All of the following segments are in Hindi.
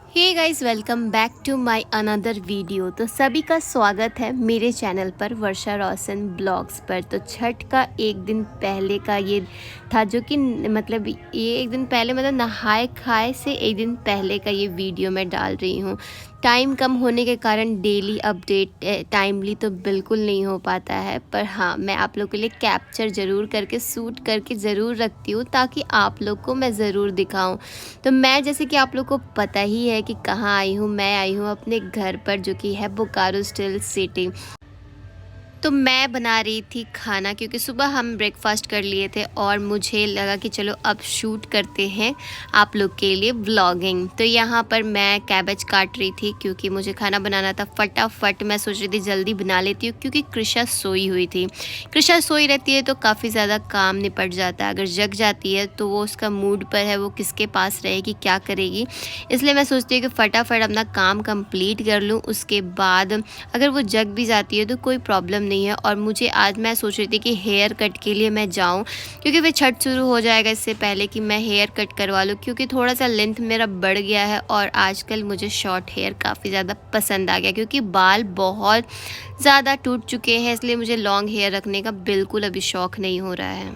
Hey guys, welcome back to my another video. तो सभी का स्वागत है मेरे चैनल पर, वर्षा रोशन ब्लॉग्स पर। तो छठ का एक दिन पहले का ये था, जो कि मतलब ये एक दिन पहले मतलब नहाए खाए से एक दिन पहले का ये वीडियो मैं डाल रही हूँ। टाइम कम होने के कारण डेली अपडेट टाइमली तो बिल्कुल नहीं हो पाता है, पर हाँ, मैं आप लोग के लिए कैप्चर ज़रूर करके शूट करके ज़रूर रखती हूँ ताकि आप लोग को मैं ज़रूर दिखाऊँ। तो मैं, जैसे कि आप लोग को पता ही है कि कहाँ आई हूँ, मैं आई हूँ अपने घर पर, जो कि है बोकारो स्टील सिटी। तो मैं बना रही थी खाना, क्योंकि सुबह हम ब्रेकफास्ट कर लिए थे और मुझे लगा कि चलो अब शूट करते हैं आप लोग के लिए व्लॉगिंग। तो यहाँ पर मैं कैबेज काट रही थी, क्योंकि मुझे खाना बनाना था फटाफट। मैं सोच रही थी जल्दी बना लेती हूँ, क्योंकि कृषा सोई हुई थी। कृषा सोई रहती है तो काफ़ी ज़्यादा काम निपट जाता है। अगर जग जाती है तो वो उसका मूड पर है, वो किसके पास रहेगी, क्या करेगी। इसलिए मैं सोचती हूँ कि फटाफट अपना काम कंप्लीट कर लूँ, उसके बाद अगर वो जग भी जाती है तो कोई प्रॉब्लम नहीं है। और मुझे आज, मैं सोच रही थी कि हेयर कट के लिए मैं जाऊं, क्योंकि फिर छठ शुरू हो जाएगा, इससे पहले कि मैं हेयर कट करवा लूं, क्योंकि थोड़ा सा लेंथ मेरा बढ़ गया है और आजकल मुझे शॉर्ट हेयर काफ़ी ज़्यादा पसंद आ गया, क्योंकि बाल बहुत ज़्यादा टूट चुके हैं। इसलिए मुझे लॉन्ग हेयर रखने का बिल्कुल अभी शौक़ नहीं हो रहा है।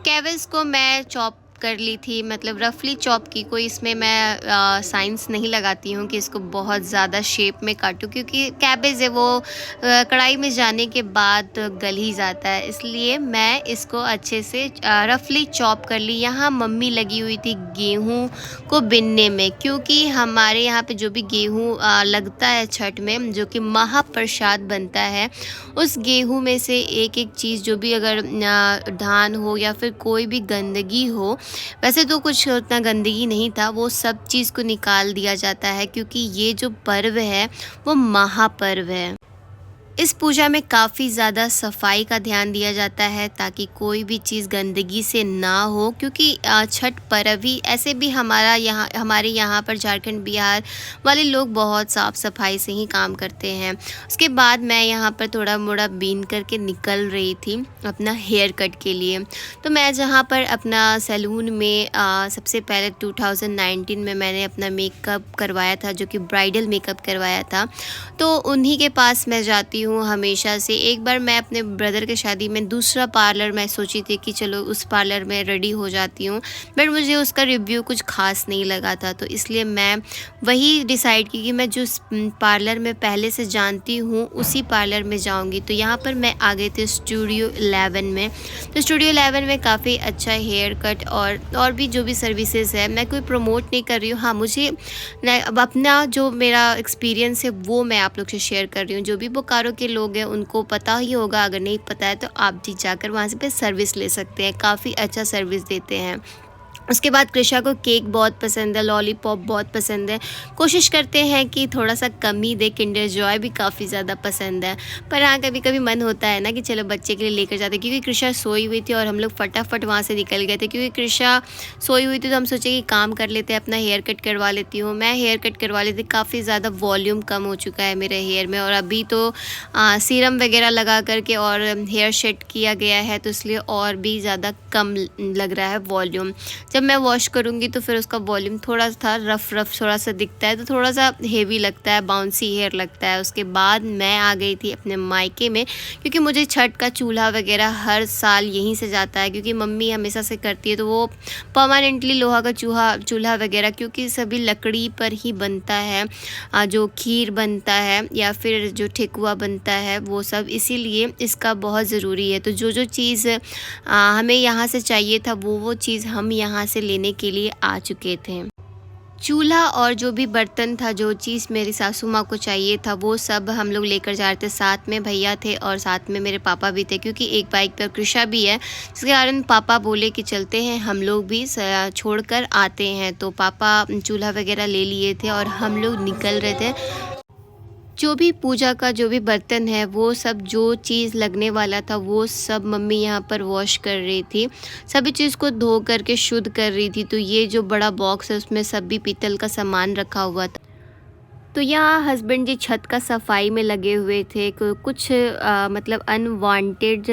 कैबेज को मैं चॉप कर ली थी, मतलब रफली चॉप की। कोई इसमें मैं साइंस नहीं लगाती हूँ कि इसको बहुत ज़्यादा शेप में काटूँ, क्योंकि कैबेज है वो कढ़ाई में जाने के बाद गल ही जाता है। इसलिए मैं इसको अच्छे से रफली चॉप कर ली। यहाँ मम्मी लगी हुई थी गेहूँ को बिनने में, क्योंकि हमारे यहाँ पे जो भी गेहूँ लगता है छठ में, जो कि महाप्रसाद बनता है, उस गेहूँ में से एक एक चीज़, जो भी अगर धान हो या फिर कोई भी गंदगी हो, वैसे तो कुछ उतना गंदगी नहीं था, वो सब चीज़ को निकाल दिया जाता है, क्योंकि ये जो पर्व है वो महापर्व है। इस पूजा में काफ़ी ज़्यादा सफाई का ध्यान दिया जाता है, ताकि कोई भी चीज़ गंदगी से ना हो, क्योंकि छठ पर्व ही ऐसे भी हमारे यहाँ पर झारखंड बिहार वाले लोग बहुत साफ़ सफाई से ही काम करते हैं। उसके बाद मैं यहाँ पर थोड़ा मोड़ा बीन करके निकल रही थी अपना हेयर कट के लिए। तो मैं जहाँ पर अपना सैलून में सबसे पहले 2019 में मैंने अपना मेकअप करवाया था, जो कि ब्राइडल मेकअप करवाया था। तो उन्हीं के पास मैं जाती हूँ हमेशा से। एक बार मैं अपने ब्रदर की शादी में दूसरा पार्लर मैं सोची थी कि चलो उस पार्लर में रेडी हो जाती हूँ, बट मुझे उसका रिव्यू कुछ खास नहीं लगा था। तो इसलिए मैं वही डिसाइड की कि मैं जो पार्लर में पहले से जानती हूँ उसी पार्लर में जाऊँगी। तो यहाँ पर मैं आ गई थी स्टूडियो 11 में। तो स्टूडियो 11 में काफ़ी अच्छा हेयर कट और भी जो भी सर्विसेज है, मैं कोई प्रमोट नहीं कर रही हूँ। हाँ, मुझे अब अपना जो मेरा एक्सपीरियंस है वो मैं आप लोग से शेयर कर रही हूँ। जो भी बोकारो के लोग हैं उनको पता ही होगा, अगर नहीं पता है तो आप जी जाकर वहाँ से पे सर्विस ले सकते हैं, काफ़ी अच्छा सर्विस देते हैं। उसके बाद कृषा को केक बहुत पसंद है, लॉलीपॉप बहुत पसंद है। कोशिश करते हैं कि थोड़ा सा कम ही दे, किंडर जॉय भी काफ़ी ज़्यादा पसंद है। पर हाँ, कभी कभी मन होता है ना कि चलो बच्चे के लिए लेकर जाते, क्योंकि कृषा सोई हुई थी और हम लोग फटाफट वहाँ से निकल गए थे। क्योंकि कृषा सोई हुई थी तो हम सोचे कि काम कर लेते हैं, अपना हेयर कट करवा लेती हूँ। मैं हेयर कट करवा लेती, काफ़ी ज़्यादा वॉल्यूम कम हो चुका है मेरे हेयर में, और अभी तो सीरम वगैरह लगा करके और हेयर सेट किया गया है, तो इसलिए और भी ज़्यादा कम लग रहा है वॉल्यूम। जब मैं वॉश करूँगी तो फिर उसका वॉल्यूम थोड़ा सा रफ थोड़ा सा दिखता है, तो थोड़ा सा हेवी लगता है, बाउंसी हेयर लगता है। उसके बाद मैं आ गई थी अपने मायके में, क्योंकि मुझे छठ का चूल्हा वगैरह हर साल यहीं से जाता है, क्योंकि मम्मी हमेशा से करती है। तो वो परमानेंटली लोहा का चूल्हा वगैरह, क्योंकि सभी लकड़ी पर ही बनता है, जो खीर बनता है या फिर जो ठेकुआ बनता है वो सब, इसीलिए इसका बहुत ज़रूरी है। तो जो चीज़ हमें यहाँ से चाहिए था वो चीज़ हम यहाँ से लेने के लिए आ चुके थे। चूल्हा और जो भी बर्तन था, जो चीज़ मेरी सासू माँ को चाहिए था, वो सब हम लोग लेकर जा रहे थे। साथ में भैया थे और साथ में मेरे पापा भी थे, क्योंकि एक बाइक पर कृषा भी है, जिसके कारण पापा बोले कि चलते हैं हम लोग भी छोड़कर आते हैं। तो पापा चूल्हा वगैरह ले लिए थे और हम लोग निकल रहे थे। जो भी पूजा का जो भी बर्तन है, वो सब जो चीज़ लगने वाला था वो सब मम्मी यहाँ पर वॉश कर रही थी, सभी चीज़ को धो करके शुद्ध कर रही थी। तो ये जो बड़ा बॉक्स है उसमें सभी पीतल का सामान रखा हुआ था। तो यहाँ हस्बैंड जी छत का सफाई में लगे हुए थे। कुछ मतलब अनवांटेड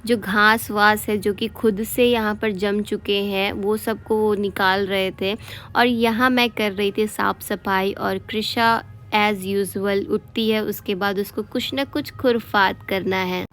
जो घास वास है जो कि खुद से यहाँ पर जम चुके हैं, वो सबको वो निकाल रहे थे। और यहाँ मैं कर रही थी साफ़ सफाई, और कृषा एज़ यूजुअल उठती है, उसके बाद उसको कुछ ना कुछ खुरफात करना है।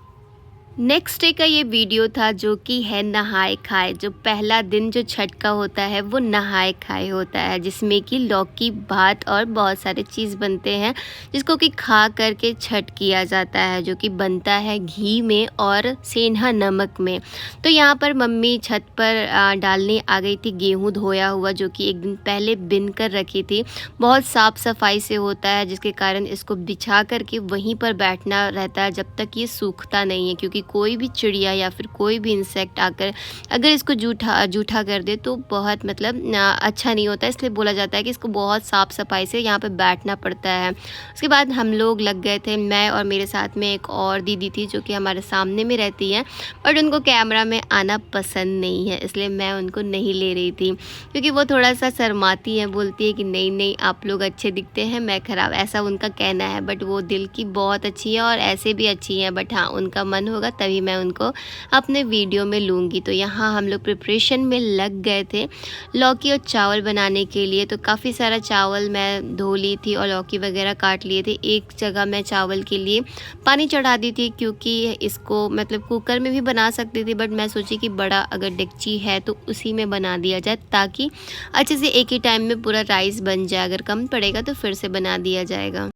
नेक्स्ट डे का ये वीडियो था जो कि है नहाए खाए। जो पहला दिन जो छठ का होता है वो नहाए खाए होता है, जिसमें कि लौकी भात और बहुत सारे चीज़ बनते हैं, जिसको कि खा करके छठ किया जाता है, जो कि बनता है घी में और सेंधा नमक में। तो यहाँ पर मम्मी छत पर डालने आ गई थी गेहूँ धोया हुआ, जो कि एक दिन पहले बिन कर रखी थी। बहुत साफ़ सफाई से होता है, जिसके कारण इसको बिछा करके वहीं पर बैठना रहता है जब तक ये सूखता नहीं है, क्योंकि कोई भी चिड़िया या फिर कोई भी इंसेक्ट आकर अगर इसको जूठा कर दे तो बहुत मतलब अच्छा नहीं होता है। इसलिए बोला जाता है कि इसको बहुत साफ़ सफाई से यहाँ पे बैठना पड़ता है। उसके बाद हम लोग लग गए थे, मैं और मेरे साथ में एक और दीदी थी जो कि हमारे सामने में रहती है, बट उनको कैमरा में आना पसंद नहीं है, इसलिए मैं उनको नहीं ले रही थी, क्योंकि वो थोड़ा सा शर्माती है, बोलती है कि नहीं नहीं आप लोग अच्छे दिखते हैं, मैं ख़राब, ऐसा उनका कहना है। बट वो दिल की बहुत अच्छी है और ऐसे भी अच्छी है, बट हाँ उनका मन होगा तभी मैं उनको अपने वीडियो में लूँगी। तो यहाँ हम लोग प्रिपरेशन में लग गए थे लौकी और चावल बनाने के लिए। तो काफ़ी सारा चावल मैं धो ली थी और लौकी वगैरह काट लिए थे। एक जगह मैं चावल के लिए पानी चढ़ा दी थी, क्योंकि इसको मतलब कुकर में भी बना सकती थी, बट मैं सोची कि बड़ा अगर डेगची है तो उसी में बना दिया जाए, ताकि अच्छे से एक ही टाइम में पूरा राइस बन जाए। अगर कम पड़ेगा तो फिर से बना दिया जाएगा।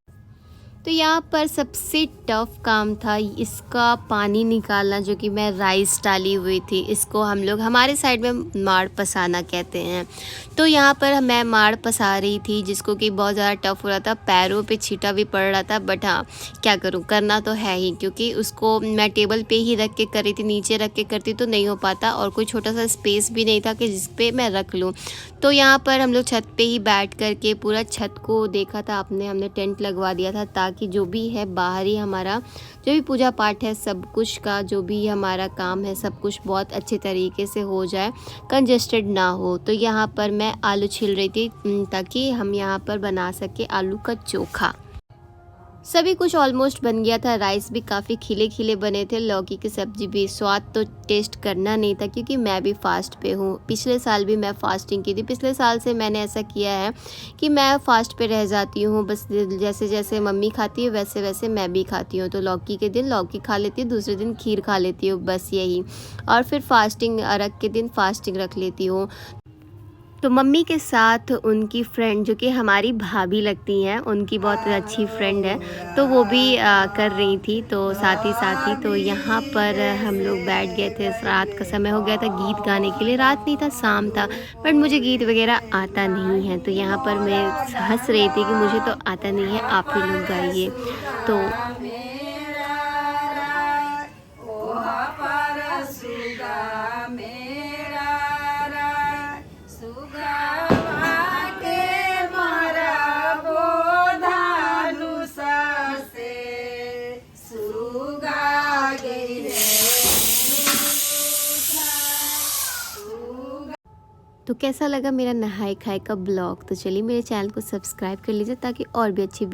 तो यहाँ पर सबसे टफ़ काम था इसका पानी निकालना, जो कि मैं राइस डाली हुई थी। इसको हम लोग हमारे साइड में माड़ पसाना कहते हैं। तो यहाँ पर मैं माड़ पसा रही थी, जिसको कि बहुत ज़्यादा टफ़ हो रहा था, पैरों पे छींटा भी पड़ रहा था, बट हाँ क्या करूँ, करना तो है ही, क्योंकि उसको मैं टेबल पे ही रख के कर रही थी। नीचे रख के करती तो नहीं हो पाता, और कोई छोटा सा स्पेस भी नहीं था कि जिस पे मैं रख लूँ। तो यहाँ पर हम लोग छत पे ही बैठ कर के पूरा छत को देखा था हमने टेंट लगवा दिया था, ताकि जो भी है बाहरी हमारा जो भी पूजा पाठ है, सब कुछ का जो भी हमारा काम है, सब कुछ बहुत अच्छे तरीके से हो जाए, कंजेस्टेड ना हो। तो यहाँ पर मैं आलू छील रही थी, ताकि हम यहाँ पर बना सके आलू का चोखा। सभी कुछ ऑलमोस्ट बन गया था, राइस भी काफ़ी खिले खिले बने थे, लौकी की सब्ज़ी भी। स्वाद तो टेस्ट करना नहीं था, क्योंकि मैं भी फास्ट पे हूँ। पिछले साल भी मैं फास्टिंग की थी। पिछले साल से मैंने ऐसा किया है कि मैं फास्ट पे रह जाती हूँ, बस जैसे जैसे मम्मी खाती है वैसे वैसे मैं भी खाती हूँ। तो लौकी के दिन लौकी खा लेती हूँ, दूसरे दिन खीर खा लेती हूँ, बस यही। और फिर फास्टिंग अरग के दिन फास्टिंग रख लेती हूँ। तो मम्मी के साथ उनकी फ्रेंड, जो कि हमारी भाभी लगती हैं, उनकी बहुत अच्छी फ्रेंड है, तो वो भी कर रही थी, तो साथ ही तो यहाँ पर हम लोग बैठ गए थे। रात का समय हो गया था गीत गाने के लिए, रात नहीं था शाम था, बट मुझे गीत वगैरह आता नहीं है। तो यहाँ पर मैं हंस रही थी कि मुझे तो आता नहीं है, आप ही लोग गाइए। तो तो कैसा लगा मेरा नहाए खाए का ब्लॉग? तो चलिए मेरे चैनल को सब्सक्राइब कर लीजिए, ताकि और भी अच्छी